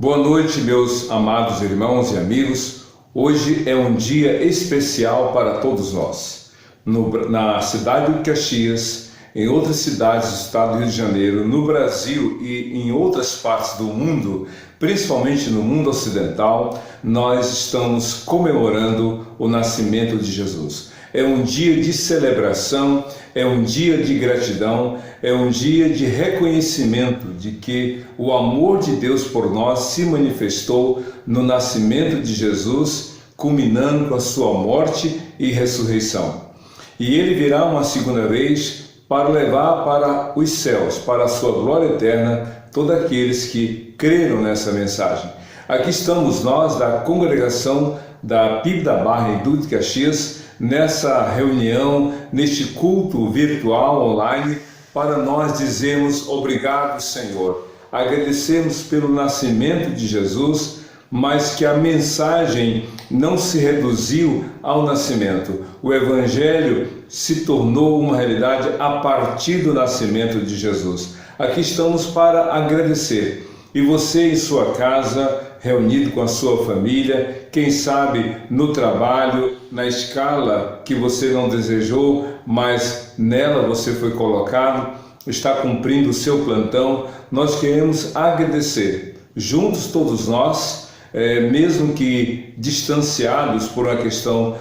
Boa noite, meus amados irmãos e amigos. Hoje é um dia especial para todos nós. Na cidade de Caxias, em outras cidades do estado do Rio de Janeiro, no Brasil e em outras partes do mundo, principalmente no mundo ocidental, nós estamos comemorando o nascimento de Jesus. É um dia de celebração, é um dia de gratidão, é um dia de reconhecimento de que o amor de Deus por nós se manifestou no nascimento de Jesus, culminando com a sua morte e ressurreição. E ele virá uma segunda vez para levar para os céus, para a sua glória eterna, todos aqueles que creram nessa mensagem. Aqui estamos nós da congregação da PIB da Barra em Duque de Caxias, nessa reunião, neste culto virtual online, para nós dizermos obrigado, Senhor. Agradecemos pelo nascimento de Jesus, mas que a mensagem não se reduziu ao nascimento. O Evangelho se tornou uma realidade a partir do nascimento de Jesus. Aqui estamos para agradecer. E você em sua casa, reunido com a sua família, quem sabe no trabalho, na escala que você não desejou, mas nela você foi colocado, está cumprindo o seu plantão, nós queremos agradecer. Juntos todos nós, mesmo que distanciados por uma questão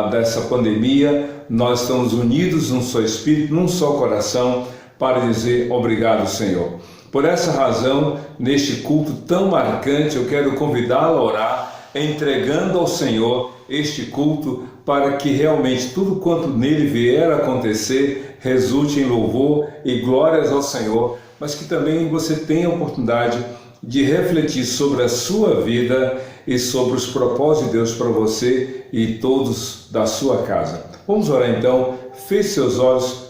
dessa pandemia, nós estamos unidos num só espírito, num só coração, para dizer obrigado, Senhor. Por essa razão, neste culto tão marcante, eu quero convidá-lo a orar, entregando ao Senhor este culto, para que realmente tudo quanto nele vier a acontecer resulte em louvor e glórias ao Senhor, mas que também você tenha a oportunidade de refletir sobre a sua vida e sobre os propósitos de Deus para você e todos da sua casa. Vamos orar então, feche seus olhos,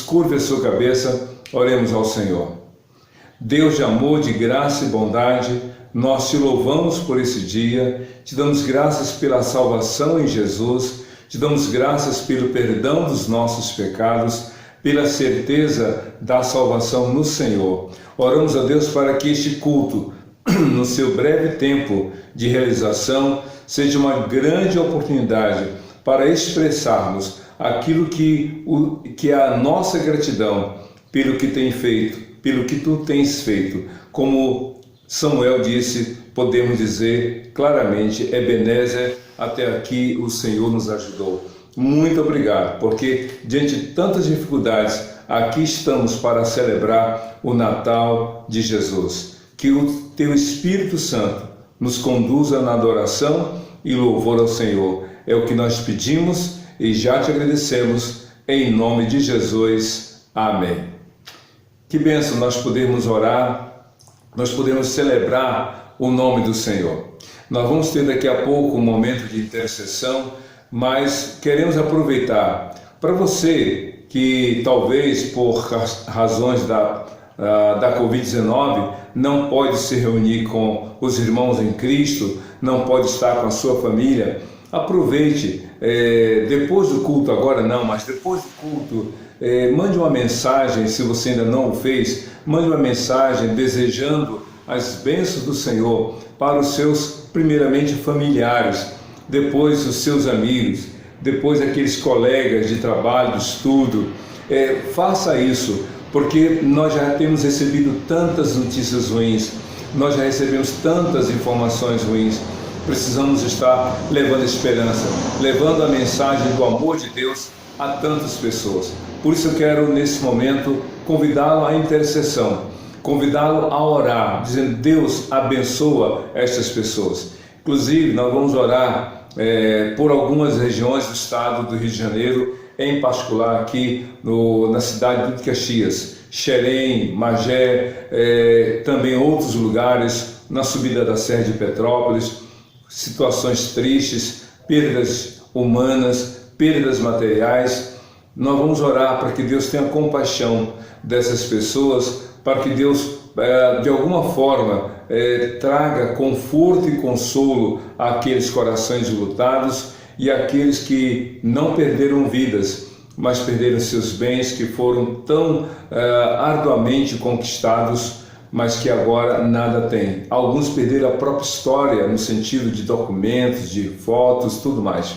curve a sua cabeça, oremos ao Senhor. Deus de amor, de graça e bondade, nós te louvamos por esse dia, te damos graças pela salvação em Jesus, te damos graças pelo perdão dos nossos pecados, pela certeza da salvação no Senhor. Oramos a Deus para que este culto, no seu breve tempo de realização, seja uma grande oportunidade para expressarmos aquilo que é a nossa gratidão pelo que tem feito, pelo que tu tens feito. Como Samuel disse, podemos dizer claramente, Ebenezer, até aqui o Senhor nos ajudou. Muito obrigado, porque diante de tantas dificuldades, aqui estamos para celebrar o Natal de Jesus. Que o teu Espírito Santo nos conduza na adoração e louvor ao Senhor. É o que nós pedimos e já te agradecemos, em nome de Jesus. Amém. Que bênção nós podemos orar, nós podemos celebrar o nome do Senhor. Nós vamos ter daqui a pouco um momento de intercessão, mas queremos aproveitar para você que talvez por razões da Covid-19 não pode se reunir com os irmãos em Cristo, não pode estar com a sua família. Aproveite, depois do culto, agora não, mas depois do culto, mande uma mensagem, se você ainda não o fez, mande uma mensagem desejando as bênçãos do Senhor para os seus, primeiramente, familiares, depois os seus amigos, depois aqueles colegas de trabalho, de estudo. Faça isso, porque nós já temos recebido tantas notícias ruins, nós já recebemos tantas informações ruins. Precisamos estar levando esperança, levando a mensagem do amor de Deus a tantas pessoas. Por isso eu quero, nesse momento, convidá-lo à intercessão, convidá-lo a orar, dizendo: Deus abençoa estas pessoas. Inclusive, nós vamos orar por algumas regiões do estado do Rio de Janeiro, em particular aqui na cidade de Caxias, Xerém, Magé, também outros lugares, na subida da Serra de Petrópolis. Situações tristes, perdas humanas, perdas materiais. Nós vamos orar para que Deus tenha compaixão dessas pessoas, para que Deus, de alguma forma, traga conforto e consolo àqueles corações lutados e àqueles que não perderam vidas, mas perderam seus bens que foram tão arduamente conquistados mas que agora nada tem. Alguns perderam a própria história no sentido de documentos, de fotos, tudo mais.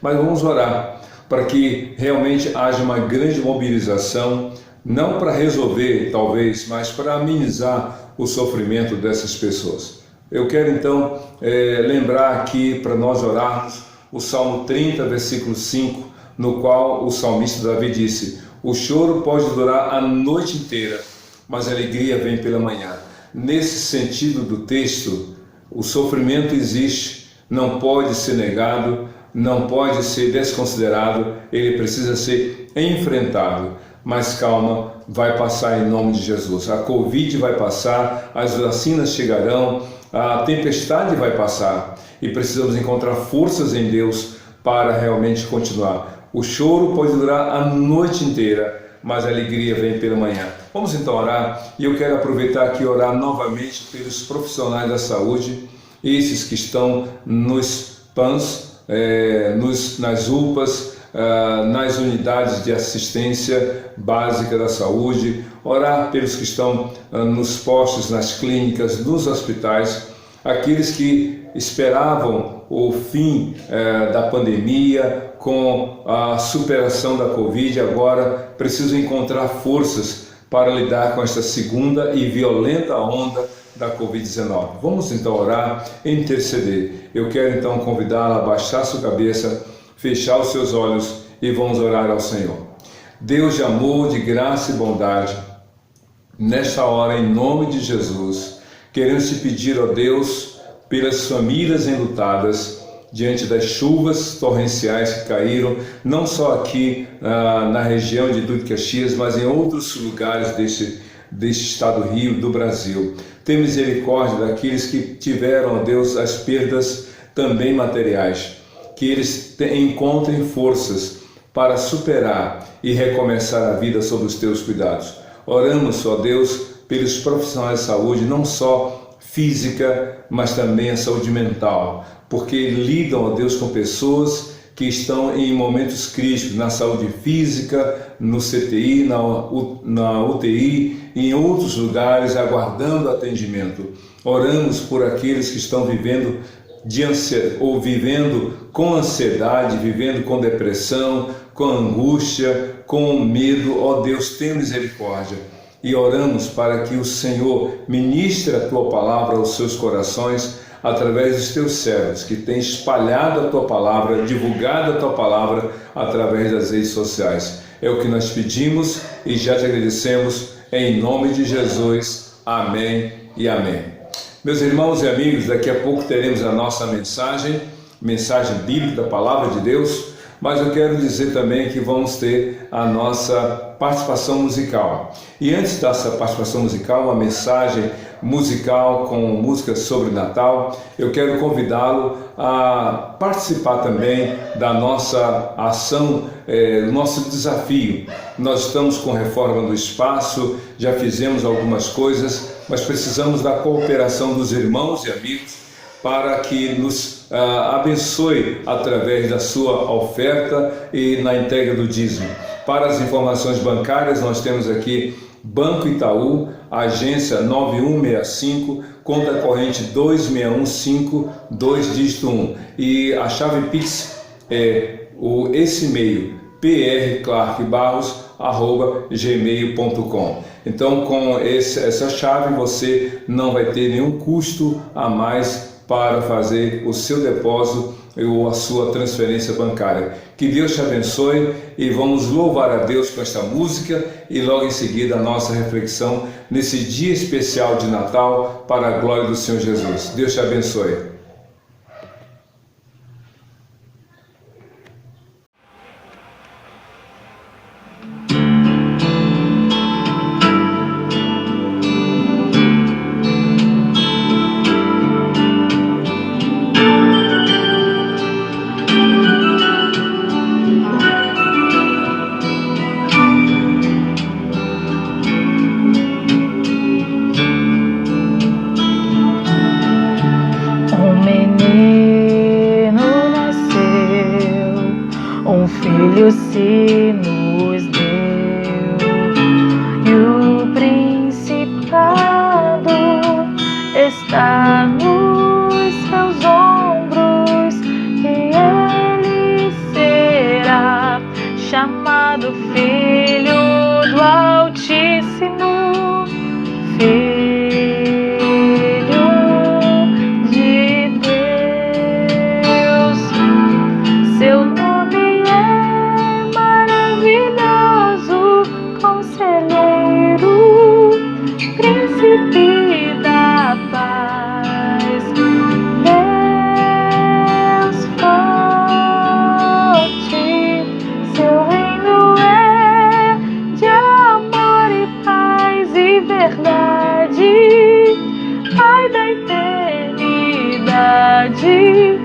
Mas vamos orar para que realmente haja uma grande mobilização, não para resolver talvez, mas para amenizar o sofrimento dessas pessoas. Eu quero então lembrar aqui para nós orarmos o Salmo 30, versículo 5, no qual o salmista Davi disse: o choro pode durar a noite inteira, mas a alegria vem pela manhã. Nesse sentido do texto, o sofrimento existe, não pode ser negado, não pode ser desconsiderado, ele precisa ser enfrentado. Mas calma, vai passar em nome de Jesus. A Covid vai passar, as vacinas chegarão, a tempestade vai passar e precisamos encontrar forças em Deus para realmente continuar. O choro pode durar a noite inteira, mas a alegria vem pela manhã. Vamos então orar, e eu quero aproveitar aqui e orar novamente pelos profissionais da saúde, esses que estão nos PANs, nas UPAs, nas unidades de assistência básica da saúde, orar pelos que estão nos postos, nas clínicas, nos hospitais, aqueles que esperavam o fim da pandemia, com a superação da Covid, agora precisam encontrar forças para lidar com esta segunda e violenta onda da Covid-19. Vamos então orar e interceder. Eu quero então convidá-la a baixar sua cabeça, fechar os seus olhos e vamos orar ao Senhor. Deus de amor, de graça e bondade, nesta hora, em nome de Jesus, queremos te pedir, ó Deus, pelas famílias enlutadas, diante das chuvas torrenciais que caíram, não só aqui na região de Duque de Caxias, mas em outros lugares deste estado do Rio, do Brasil. Tem misericórdia daqueles que tiveram, ó Deus, as perdas também materiais, que eles encontrem forças para superar e recomeçar a vida sob os teus cuidados. Oramos, ó Deus, pelos profissionais de saúde, não só física, mas também a saúde mental, porque lidam, ó Deus, com pessoas que estão em momentos críticos, na saúde física, no CTI, na UTI e em outros lugares, aguardando atendimento. Oramos por aqueles que estão vivendo com ansiedade, vivendo com depressão, com angústia, com medo. Ó Deus, tenha misericórdia. E oramos para que o Senhor ministre a Tua palavra aos seus corações, através dos Teus servos, que têm espalhado a Tua palavra, divulgado a Tua palavra através das redes sociais. É o que nós pedimos e já te agradecemos, em nome de Jesus. Amém e amém. Meus irmãos e amigos, daqui a pouco teremos a nossa mensagem bíblica da Palavra de Deus, mas eu quero dizer também que vamos ter a nossa participação musical. E antes dessa participação musical, uma mensagem musical com músicas sobre Natal, eu quero convidá-lo a participar também da nossa ação, nosso desafio. Nós estamos com reforma do espaço, já fizemos algumas coisas, mas precisamos da cooperação dos irmãos e amigos para que nos abençoe através da sua oferta e na entrega do dízimo. Para as informações bancárias, nós temos aqui Banco Itaú, agência 9165, conta corrente 2615, 2 dígito 1. E a chave Pix é esse e-mail, prclarkbarros@gmail.com. Então, com essa chave, você não vai ter nenhum custo a mais para fazer o seu depósito ou a sua transferência bancária. Que Deus te abençoe e vamos louvar a Deus com esta música e logo em seguida a nossa reflexão nesse dia especial de Natal para a glória do Senhor Jesus. Deus te abençoe. Filho se nos deu, e o principado está nos seus ombros, e ele será chamado Filho do Altíssimo, Filho de Deus. Seu nome é maravilhoso, Conselheiro, Príncipe da paz, Deus forte. Seu reino é de amor e paz e verdade, Pai da eternidade,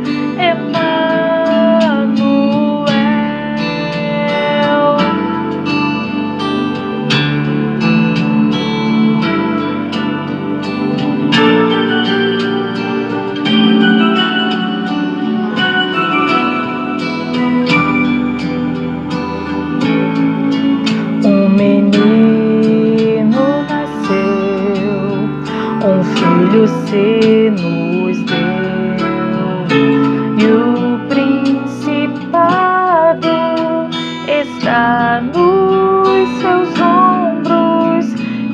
Filho se nos deu, e o principado está nos seus ombros,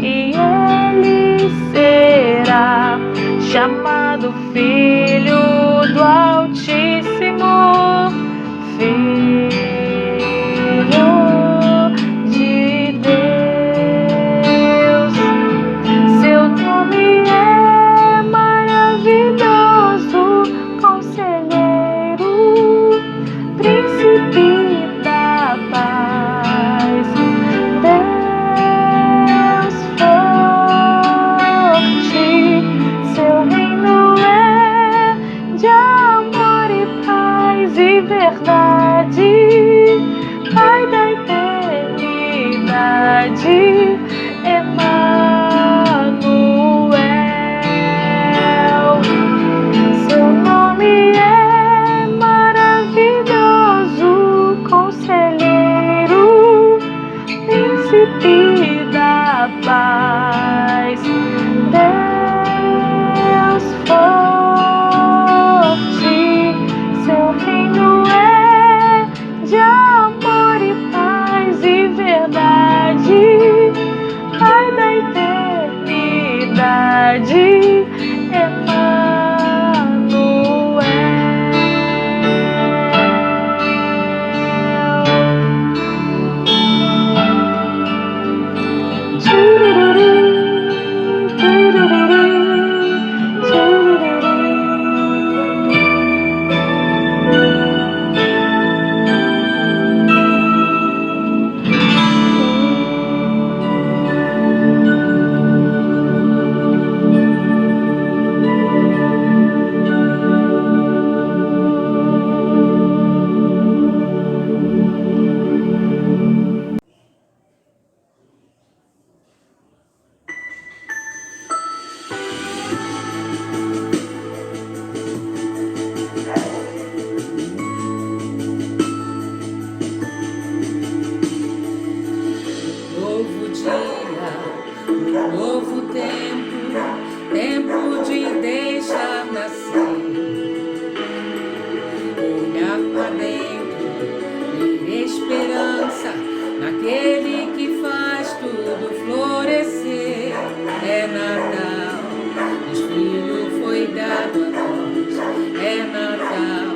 e ele será chamado Filho do Altíssimo, Filho de Deus. Seu nome é maravilhoso, Conselheiro, Príncipe da paz, Deus forte. Seu reino é de amor e paz e verdade, Pai da eternidade, Emanuel. Seu nome é maravilhoso, Conselheiro, Príncipe da paz, Deus forte. Seu reino é de amor e paz e verdade, Pai da eternidade, novo tempo, tempo de deixar nascer, olhar para dentro, ter esperança naquele que faz tudo florescer. É Natal, Deus Filho foi dado a nós. É Natal,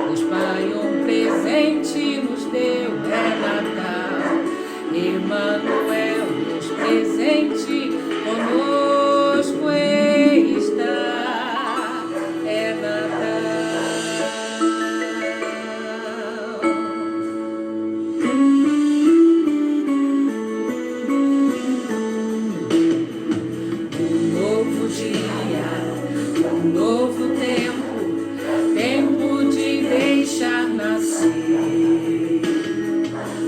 Deus Pai um presente nos deu. É Natal, Emanuel, Deus presente conosco está. É Natal. Um novo dia, um novo tempo, tempo de deixar nascer,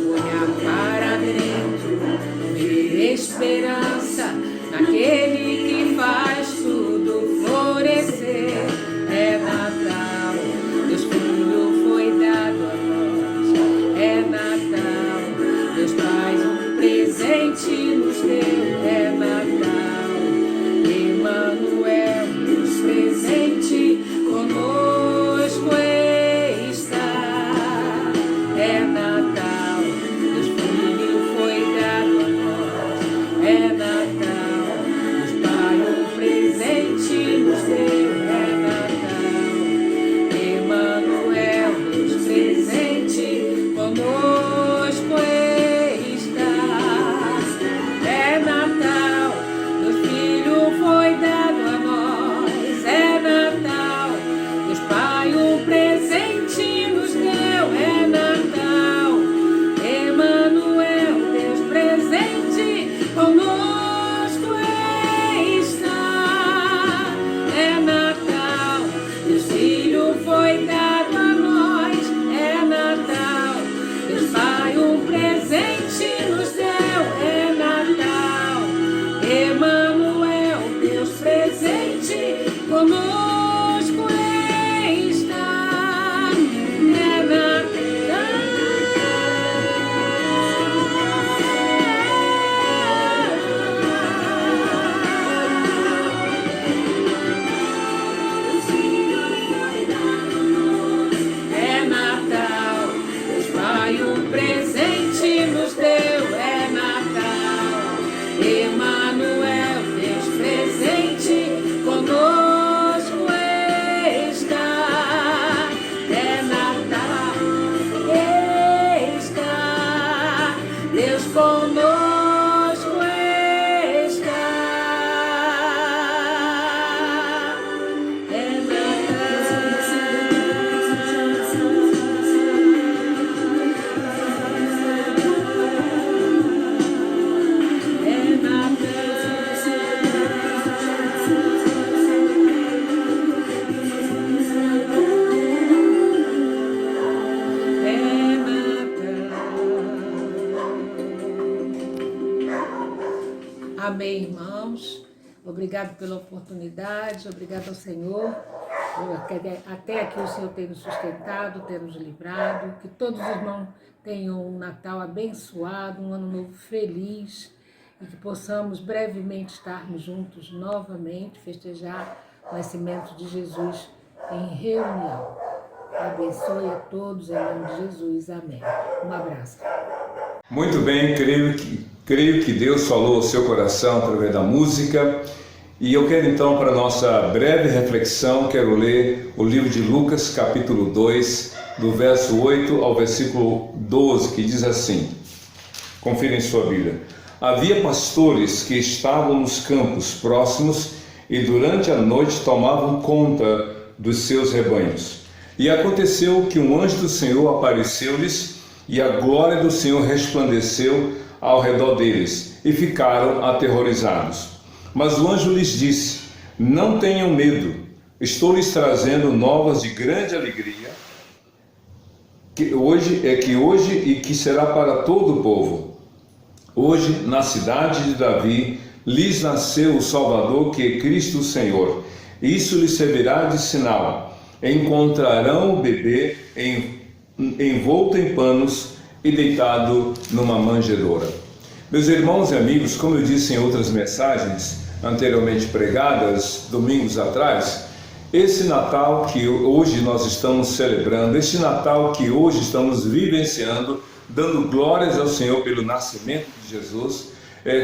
olhar para dentro, ver esperança naquele que faz tudo florescer. É Natal, Deus Filho foi dado a nós. É Natal, Deus Pai um presente nos deu. É Natal, Emanuel. conosco está, é Natal, Deus Pai um presente nos deu, é Natal, Emanuel, Deus presente conosco está, é Natal, está, Deus conosco está, é Amém, irmãos. Obrigado pela oportunidade, obrigado ao Senhor. Até aqui o Senhor tem nos sustentado, tem nos livrado. Que todos os irmãos tenham um Natal abençoado, um ano novo feliz e que possamos brevemente estarmos juntos novamente, festejar o nascimento de Jesus em reunião. Abençoe a todos em nome de Jesus. Amém. Um abraço. Muito bem, creio que Deus falou ao seu coração através da música. E eu quero então, para nossa breve reflexão, quero ler o livro de Lucas, capítulo 2, do verso 8 ao versículo 12, que diz assim, confira em sua Bíblia. Havia pastores que estavam nos campos próximos e durante a noite tomavam conta dos seus rebanhos. E aconteceu que um anjo do Senhor apareceu-lhes e a glória do Senhor resplandeceu ao redor deles e ficaram aterrorizados. Mas o anjo lhes disse, não tenham medo, estou lhes trazendo novas de grande alegria, que hoje e que será para todo o povo. Hoje, na cidade de Davi, lhes nasceu o Salvador, que é Cristo o Senhor. Isso lhes servirá de sinal. Encontrarão o bebê envolto em panos e deitado numa manjedoura. Meus irmãos e amigos, como eu disse em outras mensagens anteriormente pregadas, domingos atrás, esse Natal que hoje nós estamos celebrando, esse Natal que hoje estamos vivenciando, dando glórias ao Senhor pelo nascimento de Jesus,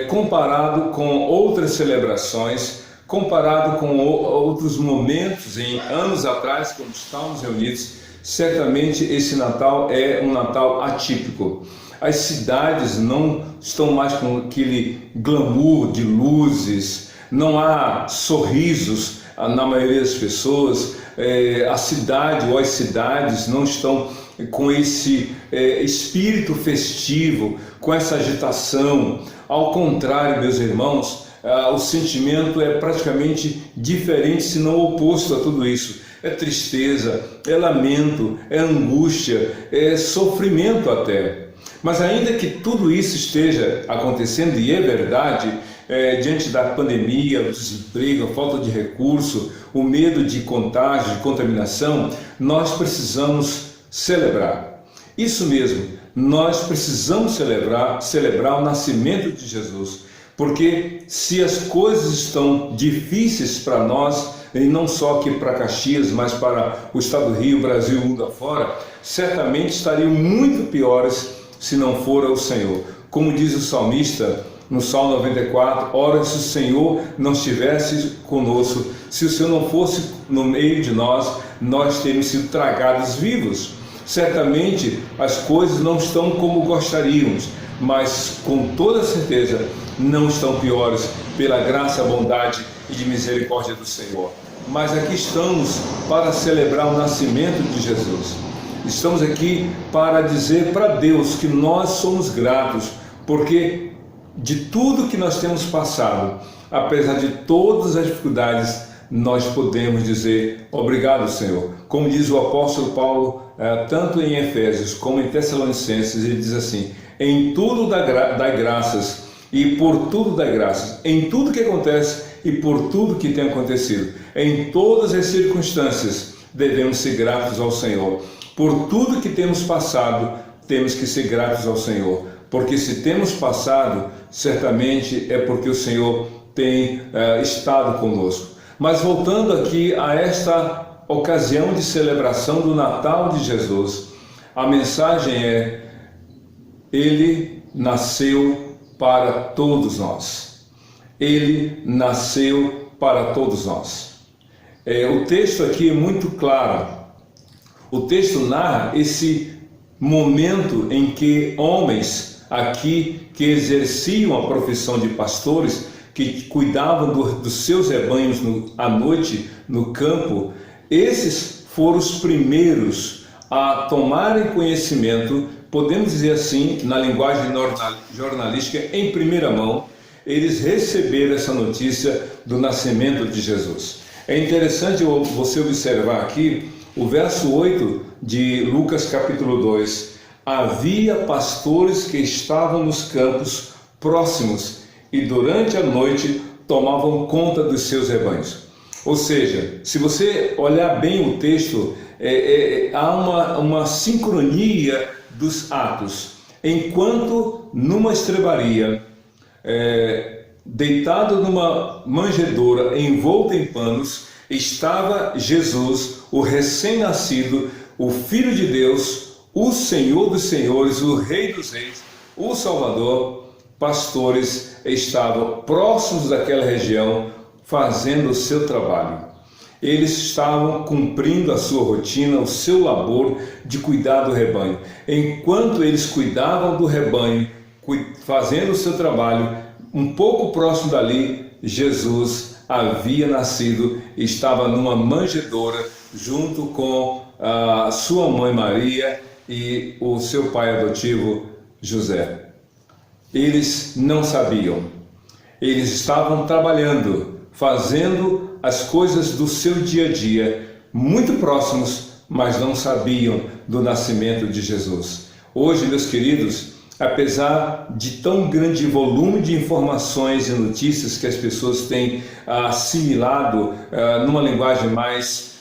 comparado com outras celebrações, comparado com outros momentos em anos atrás, quando estávamos reunidos, certamente esse Natal é um Natal atípico. As cidades não estão mais com aquele glamour de luzes, não há sorrisos na maioria das pessoas, a cidade ou as cidades não estão com esse espírito festivo, com essa agitação. Ao contrário, meus irmãos, o sentimento é praticamente diferente, se não oposto a tudo isso. É tristeza, é lamento, é angústia, é sofrimento até. Mas ainda que tudo isso esteja acontecendo, e é verdade, diante da pandemia, o desemprego, a falta de recurso, o medo de contágio, de contaminação, nós precisamos celebrar. Isso mesmo, nós precisamos celebrar o nascimento de Jesus, porque se as coisas estão difíceis para nós, e não só aqui para Caxias, mas para o estado do Rio, Brasil, mundo afora, certamente estariam muito piores se não for o Senhor. Como diz o salmista no Salmo 94, ora, se o Senhor não estivesse conosco, se o Senhor não fosse no meio de nós, nós teríamos sido tragados vivos. Certamente as coisas não estão como gostaríamos, mas com toda certeza não estão piores pela graça, bondade e de misericórdia do Senhor. Mas aqui estamos para celebrar o nascimento de Jesus. Estamos aqui para dizer para Deus que nós somos gratos, porque de tudo que nós temos passado, apesar de todas as dificuldades, nós podemos dizer obrigado, Senhor. Como diz o apóstolo Paulo, tanto em Efésios como em Tessalonicenses, ele diz assim, em tudo dai graças e por tudo dai graças. Em tudo que acontece, e por tudo que tem acontecido. Em todas as circunstâncias, devemos ser gratos ao Senhor. Por tudo que temos passado, temos que ser gratos ao Senhor. Porque se temos passado, certamente é porque o Senhor tem estado conosco. Mas voltando aqui a esta ocasião de celebração do Natal de Jesus, a mensagem é: Ele nasceu para todos nós. Ele nasceu para todos nós. O texto aqui é muito claro. O texto narra esse momento em que homens aqui que exerciam a profissão de pastores, que cuidavam dos seus rebanhos à noite no campo, esses foram os primeiros a tomarem conhecimento, podemos dizer assim, na linguagem jornalística, em primeira mão, eles receberam essa notícia do nascimento de Jesus. É interessante você observar aqui o verso 8 de Lucas capítulo 2. Havia pastores que estavam nos campos próximos e durante a noite tomavam conta dos seus rebanhos. Ou seja, se você olhar bem o texto, há uma sincronia dos atos. Enquanto numa estrebaria, deitado numa manjedoura envolto em panos, estava Jesus, o recém-nascido, o Filho de Deus, o Senhor dos Senhores, o Rei dos Reis, o Salvador. Pastores estavam próximos daquela região fazendo o seu trabalho. Eles estavam cumprindo a sua rotina, o seu labor de cuidar do rebanho. Enquanto eles cuidavam do rebanho, fazendo o seu trabalho, um pouco próximo dali, Jesus havia nascido, estava numa manjedoura junto com a sua mãe Maria e o seu pai adotivo José. Eles não sabiam. Eles estavam trabalhando, fazendo as coisas do seu dia a dia, muito próximos, mas não sabiam do nascimento de Jesus. Hoje, meus queridos, apesar de tão grande volume de informações e notícias que as pessoas têm assimilado numa linguagem mais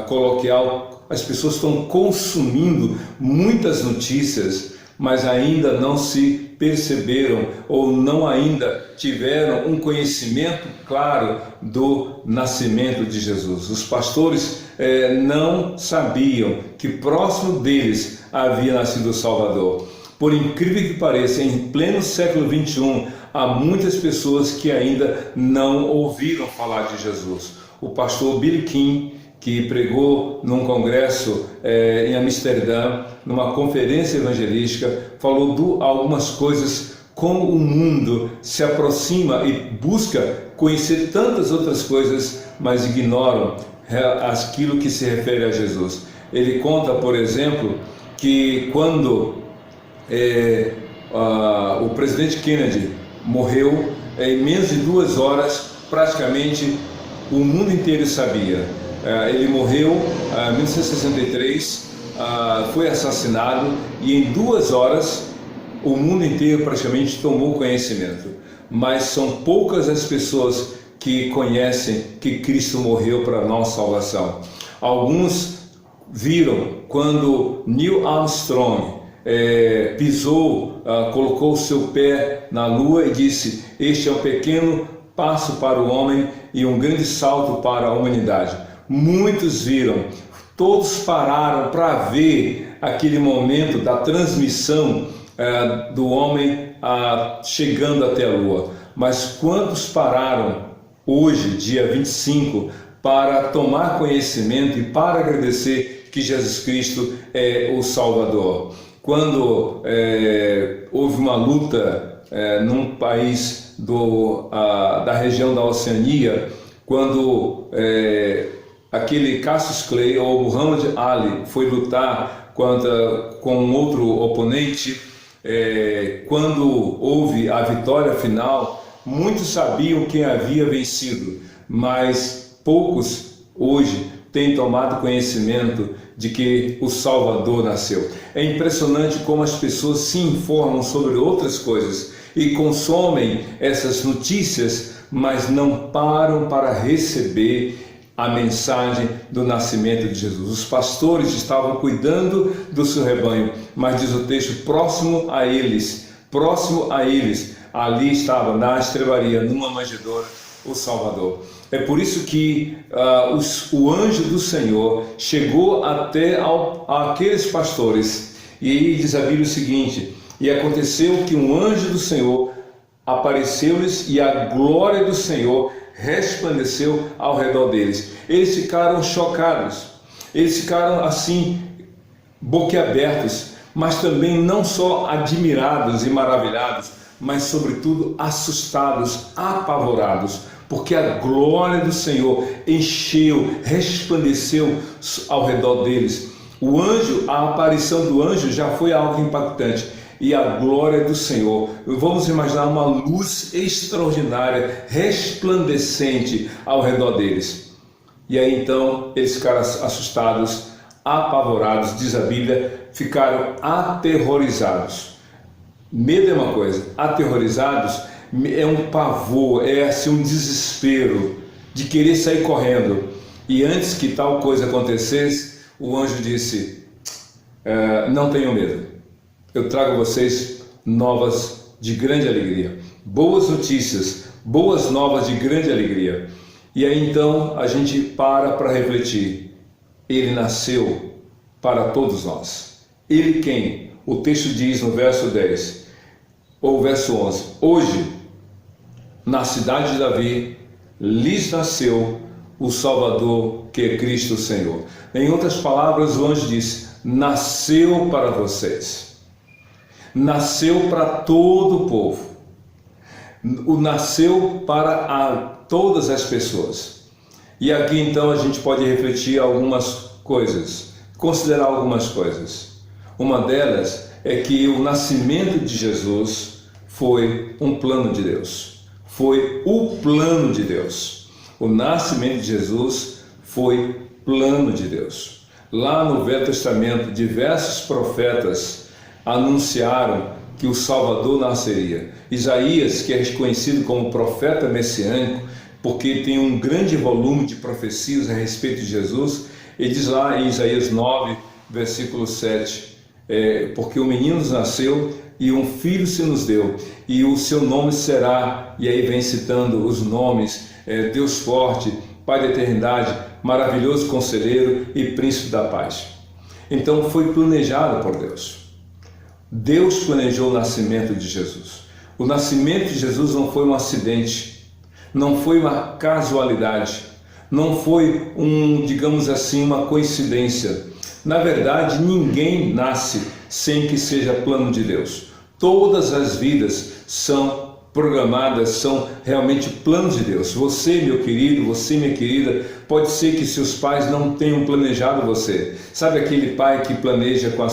coloquial, as pessoas estão consumindo muitas notícias, mas ainda não se perceberam ou não ainda tiveram um conhecimento claro do nascimento de Jesus. Os pastores não sabiam que próximo deles havia nascido o Salvador. Por incrível que pareça, em pleno século XXI, há muitas pessoas que ainda não ouviram falar de Jesus. O pastor Billy King, que pregou num congresso em Amsterdã, numa conferência evangelística, falou algumas coisas, como o mundo se aproxima e busca conhecer tantas outras coisas, mas ignoram aquilo que se refere a Jesus. Ele conta, por exemplo, que quando o presidente Kennedy morreu, em menos de 2 horas, praticamente o mundo inteiro sabia. Ele morreu em 1963, foi assassinado, e em 2 horas o mundo inteiro praticamente tomou conhecimento. Mas são poucas as pessoas que conhecem que Cristo morreu para a nossa salvação. Alguns viram quando Neil Armstrong pisou, colocou o seu pé na lua e disse: este é um pequeno passo para o homem e um grande salto para a humanidade. Muitos viram, todos pararam para ver aquele momento da transmissão do homem chegando até a lua. Mas quantos pararam hoje, dia 25, para tomar conhecimento e para agradecer que Jesus Cristo é o Salvador? Quando houve uma luta num país da região da Oceania, quando aquele Cassius Clay ou Muhammad Ali foi lutar com um outro oponente, quando houve a vitória final, muitos sabiam quem havia vencido, mas poucos hoje têm tomado conhecimento de que o Salvador nasceu. É impressionante como as pessoas se informam sobre outras coisas e consomem essas notícias mas não param para receber a mensagem do nascimento de Jesus. Os pastores estavam cuidando do seu rebanho, mas diz o texto, próximo a eles, ali estava na estrebaria, numa manjedoura, o Salvador. É por isso que o anjo do Senhor chegou até aqueles pastores, e aí diz a Bíblia o seguinte, e aconteceu que um anjo do Senhor apareceu-lhes e a glória do Senhor resplandeceu ao redor deles. Eles ficaram chocados, eles ficaram assim, boquiabertos, mas também não só admirados e maravilhados, mas sobretudo assustados, apavorados, porque a glória do Senhor encheu, resplandeceu ao redor deles. A aparição do anjo já foi algo impactante. E a glória do Senhor, vamos imaginar uma luz extraordinária, resplandecente ao redor deles. E aí então eles ficaram assustados, apavorados, diz a Bíblia, ficaram aterrorizados. Medo é uma coisa, aterrorizados é um pavor, é assim um desespero de querer sair correndo. E antes que tal coisa acontecesse, o anjo disse, não tenham medo. Eu trago a vocês novas de grande alegria, boas notícias, boas novas de grande alegria. E aí então a gente para refletir. Ele nasceu para todos nós. Ele quem? O texto diz no verso 10, ou verso 11, hoje, na cidade de Davi, lhes nasceu o Salvador, que é Cristo o Senhor. Em outras palavras, o anjo disse, nasceu para vocês. Nasceu para todo o povo, nasceu para todas as pessoas. E aqui então a gente pode refletir algumas coisas, considerar algumas coisas. Uma delas é que o nascimento de Jesus foi um plano de Deus, foi o plano de Deus. O nascimento de Jesus foi plano de Deus. Lá no Velho Testamento, diversos profetas anunciaram que o Salvador nasceria. Isaías, que é reconhecido como profeta messiânico, porque tem um grande volume de profecias a respeito de Jesus, ele diz lá em Isaías 9, versículo 7, porque o menino nos nasceu e um filho se nos deu, e o seu nome será, e aí vem citando os nomes, Deus forte, Pai da eternidade, maravilhoso conselheiro e príncipe da paz. Então foi planejado por Deus. Deus planejou o nascimento de Jesus. O nascimento de Jesus não foi um acidente, não foi uma casualidade, não foi digamos assim, uma coincidência. Na verdade, ninguém nasce sem que seja plano de Deus. Todas as vidas são programadas, são realmente planos de Deus. Você, meu querido, você, minha querida, pode ser que seus pais não tenham planejado você. Sabe aquele pai que planeja com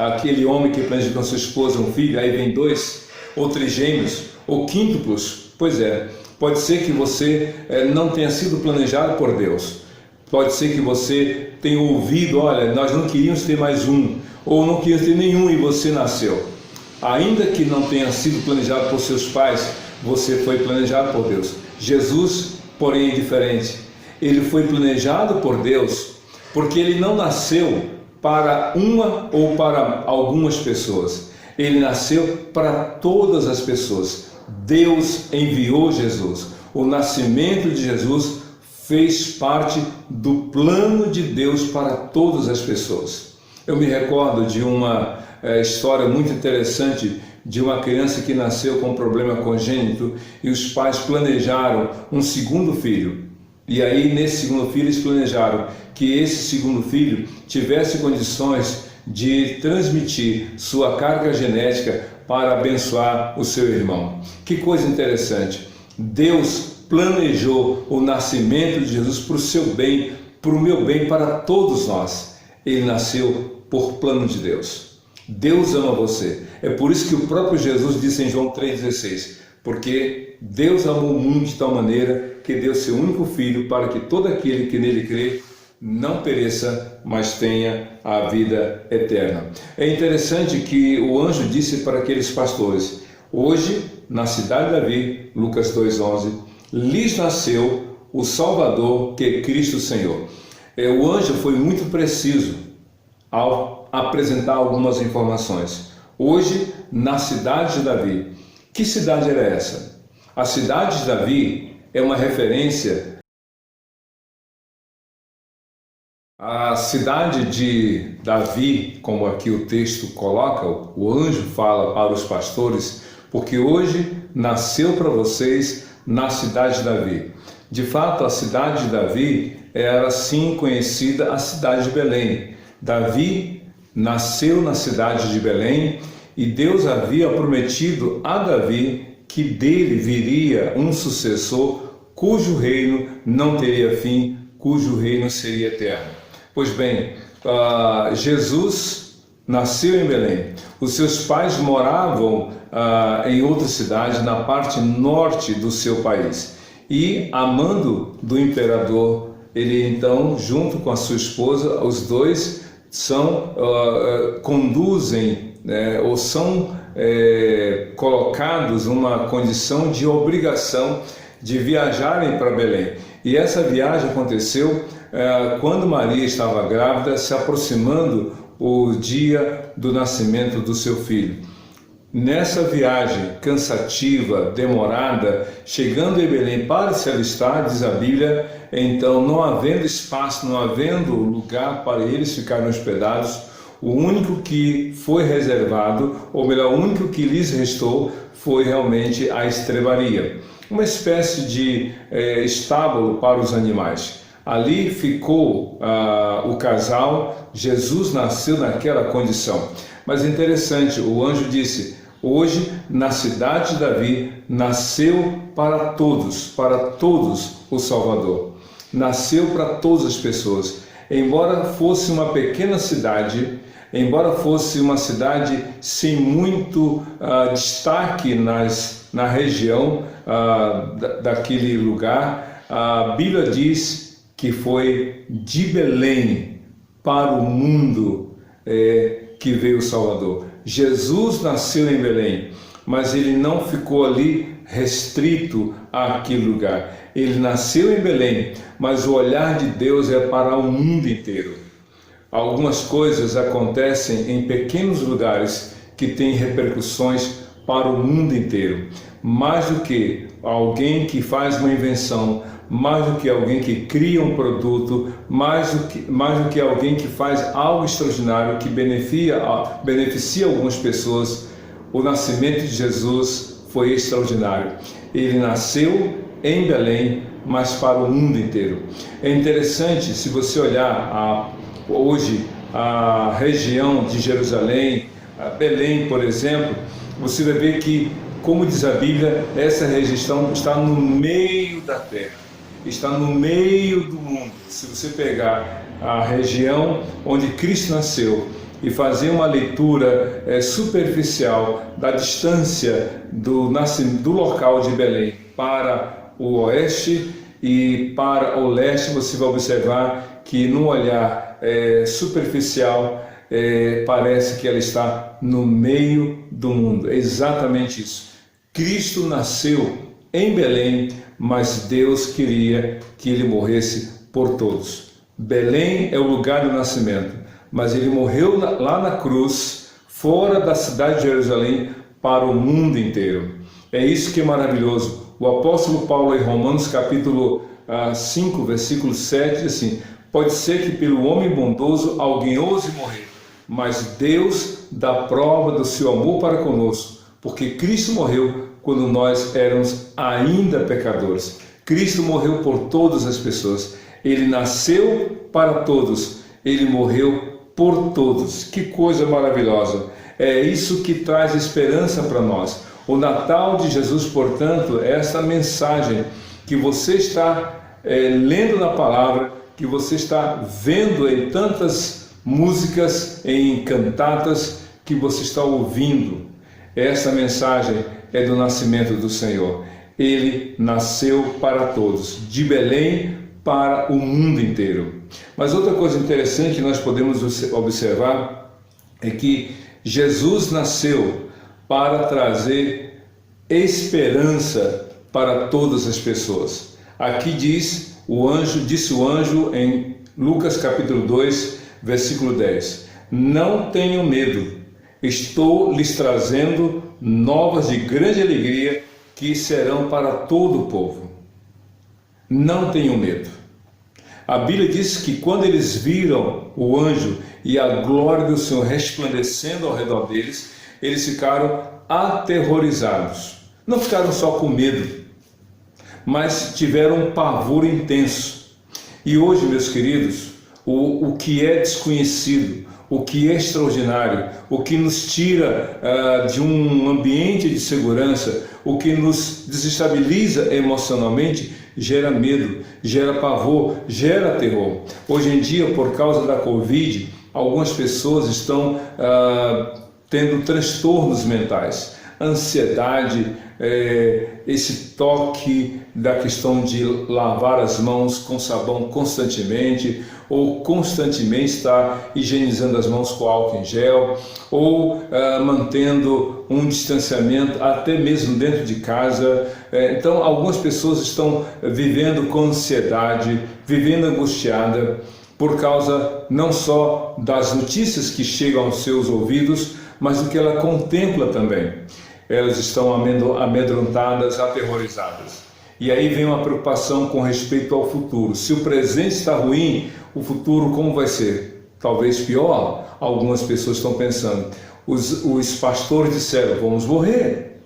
aquele homem que planeja com a sua esposa um filho, aí vem 2, ou trigêmeos, ou quíntuplos? Pois é, pode ser que você não tenha sido planejado por Deus. Pode ser que você tenha ouvido, olha, nós não queríamos ter mais um, ou não queríamos ter nenhum e você nasceu. Ainda que não tenha sido planejado por seus pais, você foi planejado por Deus. Jesus, porém, é diferente. Ele foi planejado por Deus, porque ele não nasceu para uma ou para algumas pessoas. Ele nasceu para todas as pessoas. Deus enviou Jesus. O nascimento de Jesus fez parte do plano de Deus para todas as pessoas. Eu me recordo de uma história muito interessante de uma criança que nasceu com um problema congênito e os pais planejaram um segundo filho. E aí, nesse segundo filho, eles planejaram que esse segundo filho tivesse condições de transmitir sua carga genética para abençoar o seu irmão. Que coisa interessante! Deus planejou o nascimento de Jesus para o seu bem, para o meu bem, para todos nós. Ele nasceu por plano de Deus. Deus ama você. É por isso que o próprio Jesus disse em João 3,16, porque Deus amou o mundo de tal maneira que deu seu único filho para que todo aquele que nele crê não pereça, mas tenha a vida eterna. É interessante que o anjo disse para aqueles pastores, hoje, na cidade de Davi, Lucas 2,11, lhes nasceu o Salvador, que é Cristo Senhor. O anjo foi muito preciso ao apresentar algumas informações. Hoje, na cidade de Davi. Que cidade era essa? A cidade de Davi é uma referência. A cidade de Davi, como aqui o texto coloca, o anjo fala para os pastores, porque hoje nasceu para vocês na cidade de Davi. De fato, a cidade de Davi era assim conhecida a cidade de Belém. Davi nasceu na cidade de Belém e Deus havia prometido a Davi que dele viria um sucessor cujo reino não teria fim, cujo reino seria eterno. Pois bem, Jesus nasceu em Belém. Os seus pais moravam em outra cidade, na parte norte do seu país. E, a mando do imperador, ele então, junto com a sua esposa, os dois conduzem, ou são colocados numa condição de obrigação de viajarem para Belém. E essa viagem aconteceu quando Maria estava grávida, se aproximando o dia do nascimento do seu filho. Nessa viagem cansativa, demorada, chegando em Belém para se alistar, diz a Bíblia, então não havendo espaço, não havendo lugar para eles ficarem hospedados, o único que foi reservado, ou melhor, o único que lhes restou foi realmente a estrebaria, uma espécie de estábulo para os animais. Ali ficou o casal. Jesus nasceu naquela condição. Mas é interessante, o anjo disse: hoje na cidade de Davi nasceu para todos o Salvador. Nasceu para todas as pessoas. Embora fosse uma pequena cidade, embora fosse uma cidade sem muito destaque na região daquele lugar, a Bíblia diz que foi de Belém para o mundo que veio o Salvador. Jesus nasceu em Belém, mas ele não ficou ali restrito àquele lugar. Ele nasceu em Belém, mas o olhar de Deus é para o mundo inteiro. Algumas coisas acontecem em pequenos lugares que têm repercussões para o mundo inteiro. Mais do que alguém que faz uma invenção, mais do que alguém que cria um produto, mais do que alguém que faz algo extraordinário que beneficia algumas pessoas, o nascimento de Jesus foi extraordinário. Ele nasceu em Belém, mas para o mundo inteiro. É interessante, se você olhar hoje a região de Jerusalém, Belém, por exemplo, você vai ver que, como diz a Bíblia, essa região está no meio da terra. Está no meio do mundo. Se você pegar a região onde Cristo nasceu e fazer uma leitura superficial da distância do local de Belém para o oeste e para o leste, você vai observar que num olhar superficial parece que ela está no meio do mundo. É exatamente isso. Cristo nasceu em Belém, mas Deus queria que ele morresse por todos. Belém é o lugar do nascimento, mas ele morreu lá na cruz, fora da cidade de Jerusalém, para o mundo inteiro. É isso que é maravilhoso. O apóstolo Paulo, em Romanos capítulo 5, versículo 7, diz assim: pode ser que pelo homem bondoso alguém ouse morrer, mas Deus dá prova do seu amor para conosco, porque Cristo morreu quando nós éramos ainda pecadores. Cristo morreu por todas as pessoas. Ele nasceu para todos. Ele morreu por todos. Que coisa maravilhosa. É isso que traz esperança para nós. O Natal de Jesus, portanto, é essa mensagem que você está lendo na palavra, que você está vendo em tantas músicas, em cantatas que você está ouvindo. Essa mensagem é do nascimento do Senhor. Ele nasceu para todos, de Belém para o mundo inteiro. Mas outra coisa interessante que nós podemos observar é que Jesus nasceu para trazer esperança para todas as pessoas. Aqui disse o anjo em Lucas capítulo 2, versículo 10: não tenham medo, estou lhes trazendo novas de grande alegria que serão para todo o povo. Não tenham medo. A Bíblia diz que quando eles viram o anjo e a glória do Senhor resplandecendo ao redor deles, eles ficaram aterrorizados. Não ficaram só com medo, mas tiveram um pavor intenso. E hoje, meus queridos, o que é desconhecido, o que é extraordinário, o que nos tira de um ambiente de segurança, o que nos desestabiliza emocionalmente, gera medo, gera pavor, gera terror. Hoje em dia, por causa da Covid, algumas pessoas estão tendo transtornos mentais, ansiedade, esse toque da questão de lavar as mãos com sabão constantemente, ou constantemente estar higienizando as mãos com álcool em gel, ou mantendo um distanciamento até mesmo dentro de casa. Então, algumas pessoas estão vivendo com ansiedade, vivendo angustiada, por causa não só das notícias que chegam aos seus ouvidos, mas do que ela contempla também. Elas estão amedrontadas, aterrorizadas. E aí vem uma preocupação com respeito ao futuro. Se o presente está ruim, o futuro como vai ser? Talvez pior. Algumas pessoas estão pensando. Os pastores disseram: vamos morrer.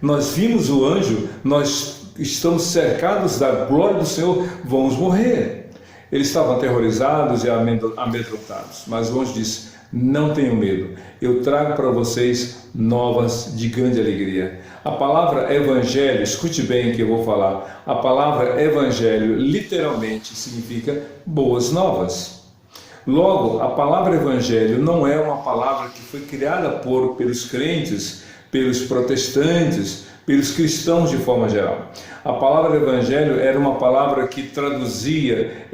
Nós vimos o anjo, nós estamos cercados da glória do Senhor, vamos morrer. Eles estavam aterrorizados e amedrontados. Mas o anjo disse: não tenham medo, eu trago para vocês novas de grande alegria. A palavra evangelho, escute bem o que eu vou falar, a palavra evangelho literalmente significa boas novas. Logo, a palavra evangelho não é uma palavra que foi criada pelos crentes, pelos protestantes, pelos cristãos de forma geral. A palavra evangelho era uma palavra que traduzia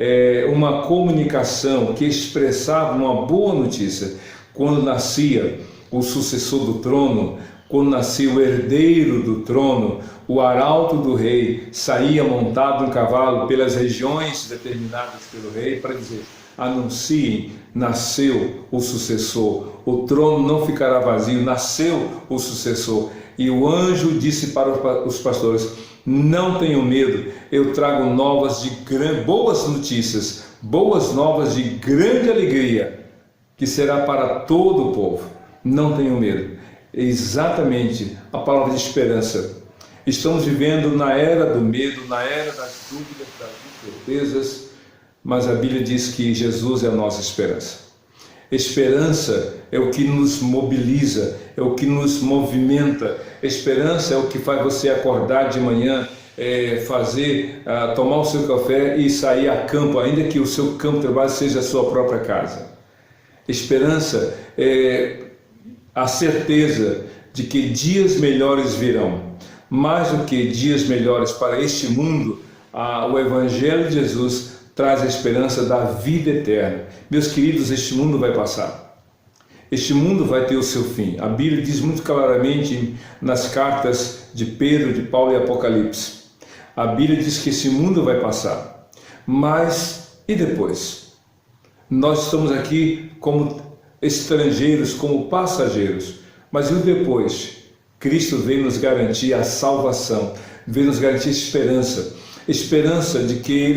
uma comunicação, que expressava uma boa notícia. Quando nascia o sucessor do trono, quando nascia o herdeiro do trono, o arauto do rei saía montado em cavalo pelas regiões determinadas pelo rei para dizer: anunciem, nasceu o sucessor, o trono não ficará vazio, nasceu o sucessor. E o anjo disse para os pastores: não tenham medo, eu trago boas notícias, boas novas de grande alegria, que será para todo o povo. Não tenham medo. É exatamente a palavra de esperança. Estamos vivendo na era do medo, na era das dúvidas, das incertezas, mas a Bíblia diz que Jesus é a nossa esperança. Esperança é o que nos mobiliza, é o que nos movimenta. Esperança é o que faz você acordar de manhã, tomar o seu café e sair a campo, ainda que o seu campo de trabalho seja a sua própria casa. Esperança é a certeza de que dias melhores virão. Mais do que dias melhores para este mundo, o Evangelho de Jesus traz a esperança da vida eterna. Meus queridos, este mundo vai passar. Este mundo vai ter o seu fim. A Bíblia diz muito claramente nas cartas de Pedro, de Paulo e Apocalipse. A Bíblia diz que esse mundo vai passar. Mas, e depois? Nós estamos aqui como estrangeiros, como passageiros. Mas e o depois? Cristo veio nos garantir a salvação, veio nos garantir esperança. Esperança de que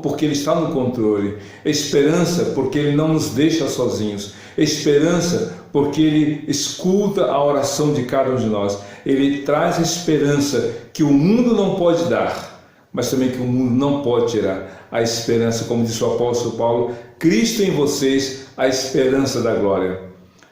porque Ele está no controle. Esperança porque Ele não nos deixa sozinhos. Esperança porque Ele escuta a oração de cada um de nós. Ele traz a esperança que o mundo não pode dar, mas também que o mundo não pode tirar. A esperança, como disse o apóstolo Paulo: Cristo em vocês, a esperança da glória.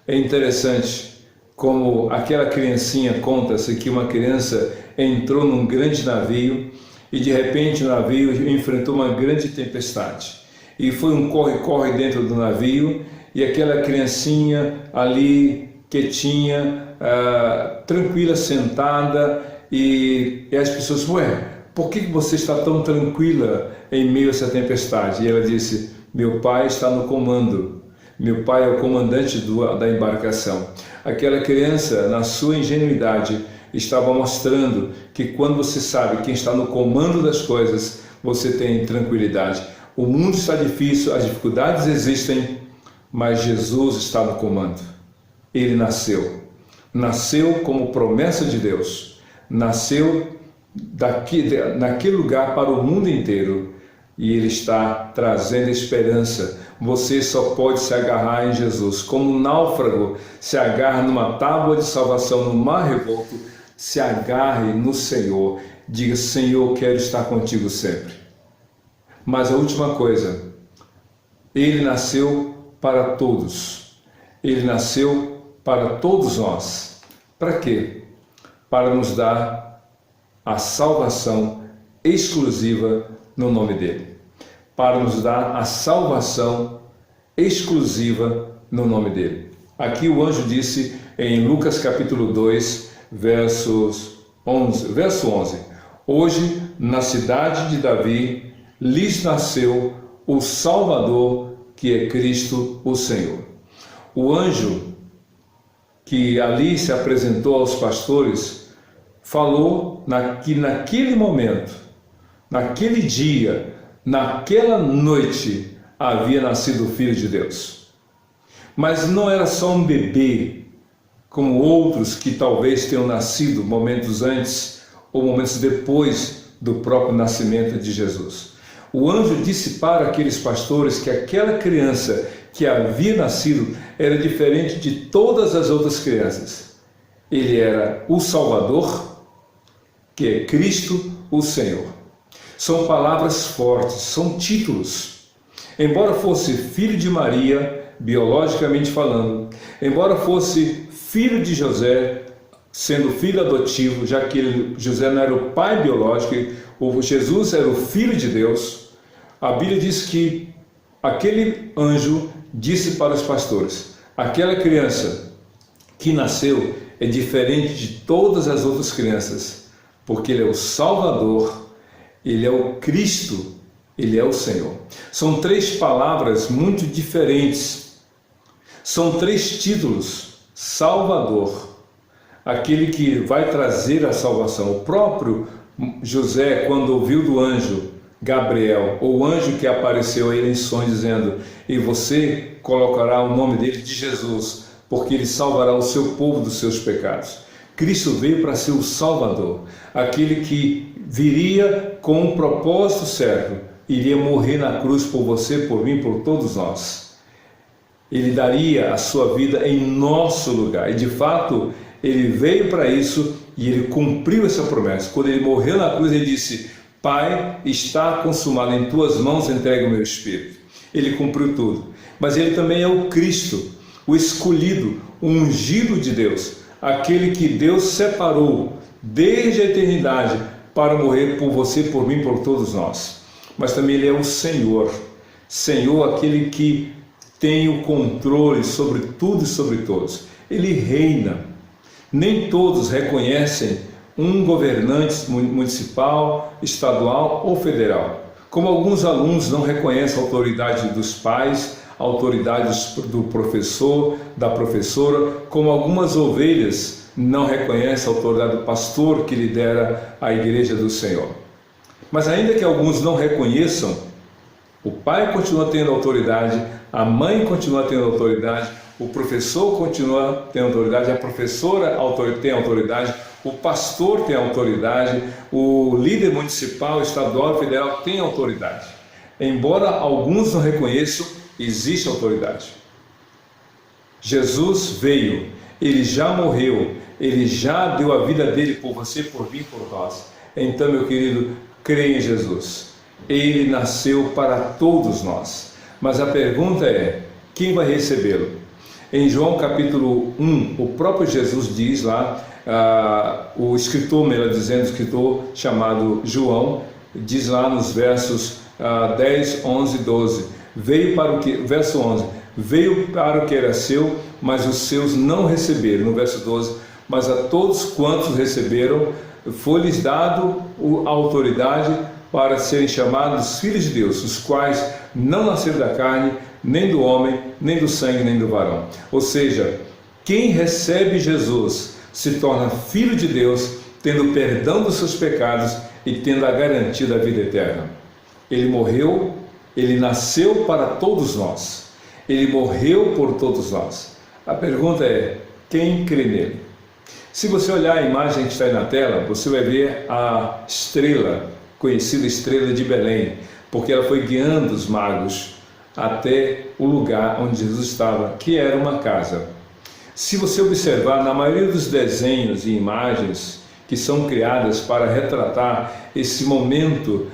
É interessante como aquela criancinha, conta-se que uma criança entrou num grande navio e de repente o navio enfrentou uma grande tempestade. E foi um corre-corre dentro do navio e aquela criancinha ali, quietinha, tranquila, sentada, e as pessoas: ué, por que você está tão tranquila em meio a essa tempestade? E ela disse: meu pai está no comando, meu pai é o comandante da embarcação. Aquela criança, na sua ingenuidade, estava mostrando que quando você sabe quem está no comando das coisas, você tem tranquilidade. O mundo está difícil, as dificuldades existem, mas Jesus está no comando. Ele nasceu como promessa de Deus, nasceu naquele lugar para o mundo inteiro, e Ele está trazendo esperança. Você só pode se agarrar em Jesus, como um náufrago se agarra numa tábua de salvação no mar revolto. Se agarre no Senhor, diga: Senhor, quero estar contigo sempre. Mas a última coisa, Ele nasceu para todos, Ele nasceu para todos nós. Para quê? Para nos dar a salvação exclusiva no nome dEle. Para nos dar a salvação exclusiva no nome dEle. Aqui o anjo disse em Lucas capítulo 2, verso 11: Hoje, na cidade de Davi, lhes nasceu o Salvador, que é Cristo o Senhor. O anjo que ali se apresentou aos pastores falou que naquele momento, naquele dia, naquela noite, havia nascido o Filho de Deus. Mas não era só um bebê, como outros que talvez tenham nascido momentos antes ou momentos depois do próprio nascimento de Jesus. O anjo disse para aqueles pastores que aquela criança que havia nascido era diferente de todas as outras crianças. Ele era o Salvador, que é Cristo o Senhor. São palavras fortes, são títulos. Embora fosse filho de Maria, biologicamente falando, embora fosse filho de José, sendo filho adotivo, já que José não era o pai biológico, Jesus era o Filho de Deus, a Bíblia diz que aquele anjo disse para os pastores: aquela criança que nasceu é diferente de todas as outras crianças, porque ele é o Salvador, ele é o Cristo, ele é o Senhor. São três palavras muito diferentes, são três títulos: Salvador, aquele que vai trazer a salvação. O próprio José, quando ouviu do anjo Gabriel, ou o anjo que apareceu a ele em sonho, dizendo: e você colocará o nome dele de Jesus, porque ele salvará o seu povo dos seus pecados. Cristo veio para ser o Salvador, aquele que viria com um propósito certo, iria morrer na cruz por você, por mim, por todos nós. Ele daria a sua vida em nosso lugar, e de fato ele veio para isso e ele cumpriu essa promessa. Quando ele morreu na cruz, ele disse: Pai, está consumado, em tuas mãos entrego o meu espírito. Ele cumpriu tudo. Mas ele também é o Cristo, o escolhido, o ungido de Deus, aquele que Deus separou desde a eternidade para morrer por você, por mim, por todos nós. Mas também ele é o Senhor, aquele que tem o controle sobre tudo e sobre todos. Ele reina. Nem todos reconhecem um governante municipal, estadual ou federal. Como alguns alunos não reconhecem a autoridade dos pais, a autoridade do professor, da professora, como algumas ovelhas não reconhecem a autoridade do pastor que lidera a igreja do Senhor. Mas ainda que alguns não reconheçam, o pai continua tendo autoridade, a mãe continua tendo autoridade, o professor continua tendo autoridade, a professora tem autoridade, o pastor tem autoridade, o líder municipal, estadual e federal tem autoridade. Embora alguns não reconheçam, existe autoridade. Jesus veio, ele já morreu, ele já deu a vida dele por você, por mim, por nós. Então, meu querido, creia em Jesus. Ele nasceu para todos nós. Mas a pergunta é: quem vai recebê-lo? Em João capítulo 1, o próprio Jesus diz lá, o escritor chamado João, diz lá nos versos 10, 11 e 12, verso 11, veio para o que era seu, mas os seus não receberam. No verso 12, mas a todos quantos receberam, foi-lhes dado a autoridade para serem chamados filhos de Deus, os quais não nasceram da carne, nem do homem, nem do sangue, nem do varão. Ou seja, quem recebe Jesus se torna filho de Deus, tendo o perdão dos seus pecados e tendo a garantia da vida eterna. Ele morreu, ele nasceu para todos nós. Ele morreu por todos nós. A pergunta é, quem crê nele? Se você olhar a imagem que está aí na tela, você vai ver a estrela, conhecida estrela de Belém, porque ela foi guiando os magos até o lugar onde Jesus estava, que era uma casa. Se você observar, na maioria dos desenhos e imagens que são criadas para retratar esse momento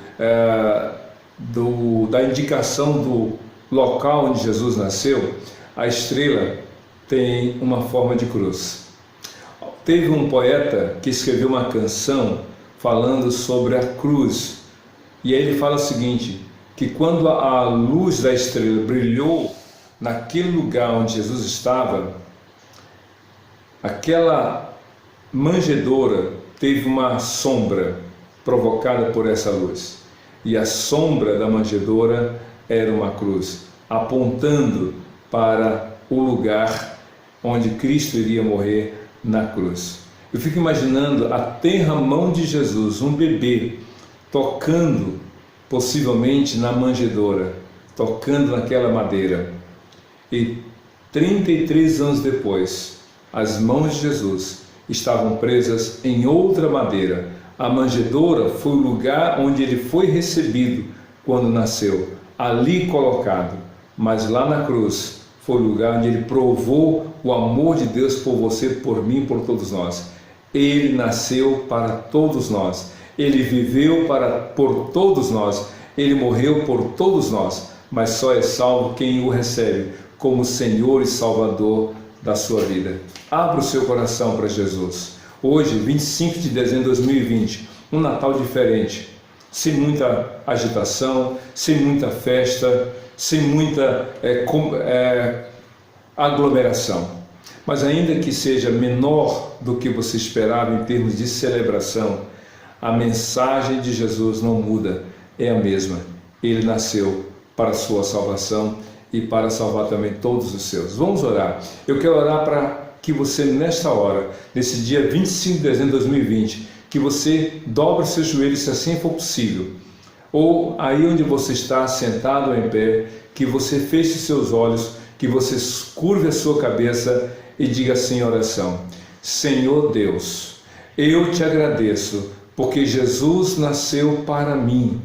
da indicação do local onde Jesus nasceu, a estrela tem uma forma de cruz. Teve um poeta que escreveu uma canção falando sobre a cruz, e aí ele fala o seguinte, que quando a luz da estrela brilhou naquele lugar onde Jesus estava, aquela manjedoura teve uma sombra provocada por essa luz, e a sombra da manjedoura era uma cruz, apontando para o lugar onde Cristo iria morrer na cruz. Eu fico imaginando a tenra mão de Jesus, um bebê, tocando possivelmente na manjedoura, tocando naquela madeira. E 33 anos depois, as mãos de Jesus estavam presas em outra madeira. A manjedoura foi o lugar onde ele foi recebido quando nasceu, ali colocado, mas lá na cruz foi o lugar onde ele provou o amor de Deus por você, por mim, por todos nós. Ele nasceu para todos nós, ele viveu por todos nós, ele morreu por todos nós, mas só é salvo quem o recebe como Senhor e Salvador da sua vida. Abra o seu coração para Jesus. Hoje, 25 de dezembro de 2020, um Natal diferente, sem muita agitação, sem muita festa, sem muita aglomeração. Mas ainda que seja menor do que você esperava em termos de celebração, a mensagem de Jesus não muda, é a mesma. Ele nasceu para a sua salvação e para salvar também todos os seus. Vamos orar. Eu quero orar para que você, nesta hora, nesse dia 25 de dezembro de 2020, que você dobre seus joelhos, se assim for possível, ou aí onde você está, sentado ou em pé, que você feche seus olhos, que você curve a sua cabeça e diga assim em oração: Senhor Deus, eu te agradeço, porque Jesus nasceu para mim.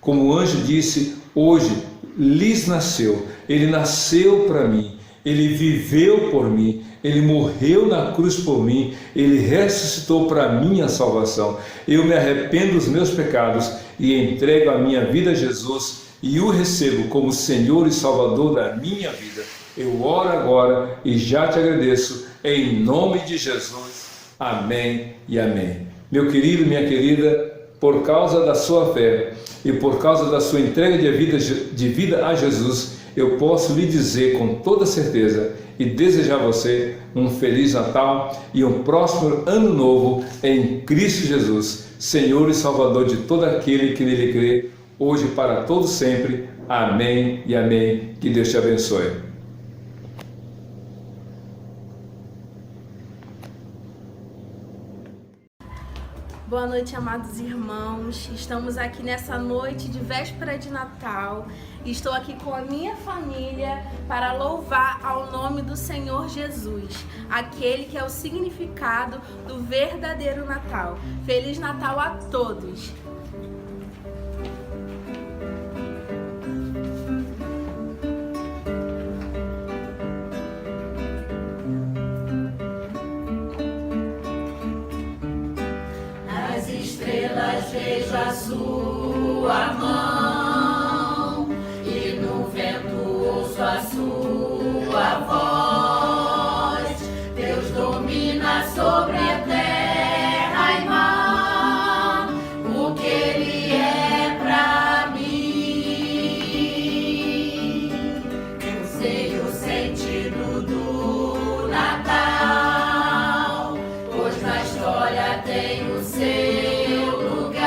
Como o anjo disse, hoje lhes nasceu, ele nasceu para mim, ele viveu por mim, ele morreu na cruz por mim, ele ressuscitou para minha salvação. Eu me arrependo dos meus pecados e entrego a minha vida a Jesus e o recebo como Senhor e Salvador da minha vida. Eu oro agora e já te agradeço, em nome de Jesus. Amém e amém. Meu querido, minha querida, por causa da sua fé e por causa da sua entrega de vida a Jesus, eu posso lhe dizer com toda certeza e desejar a você um Feliz Natal e um próspero Ano Novo em Cristo Jesus, Senhor e Salvador de todo aquele que nele crê, hoje e para todos sempre. Amém e amém. Que Deus te abençoe. Boa noite, amados irmãos. Estamos aqui nessa noite de véspera de Natal. Estou aqui com a minha família para louvar ao nome do Senhor Jesus, aquele que é o significado do verdadeiro Natal. Feliz Natal a todos! Vejo a sua mão e no vento ouço a sua voz. Deus domina sobre a terra e mar, o que Ele é pra mim. Eu sei o sentido do Natal, pois na história tem o seu lugar.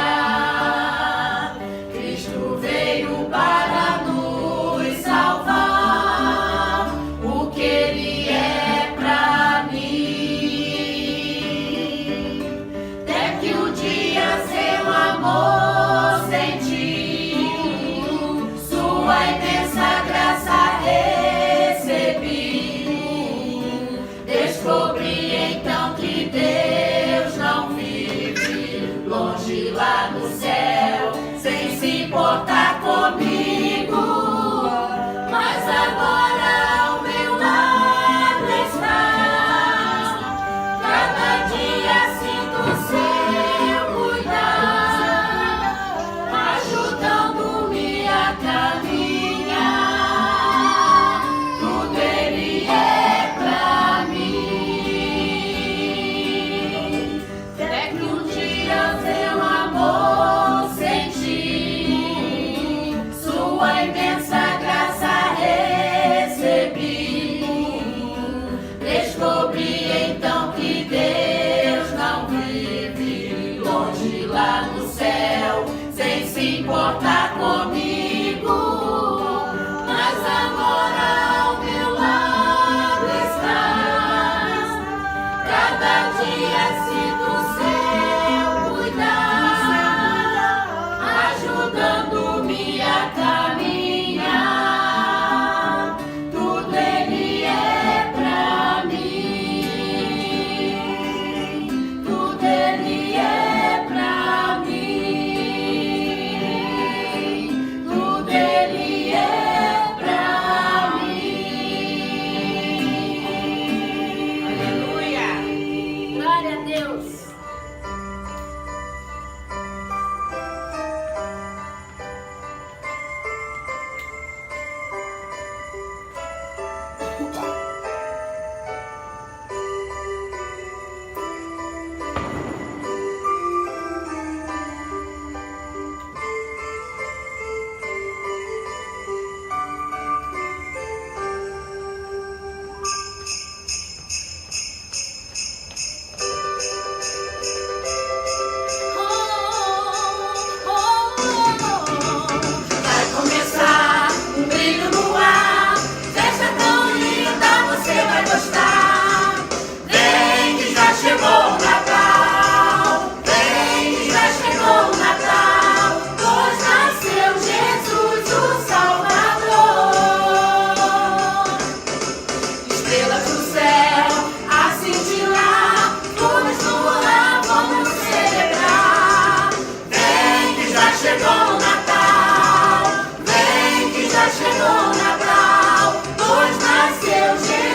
pois nasceu Jesus.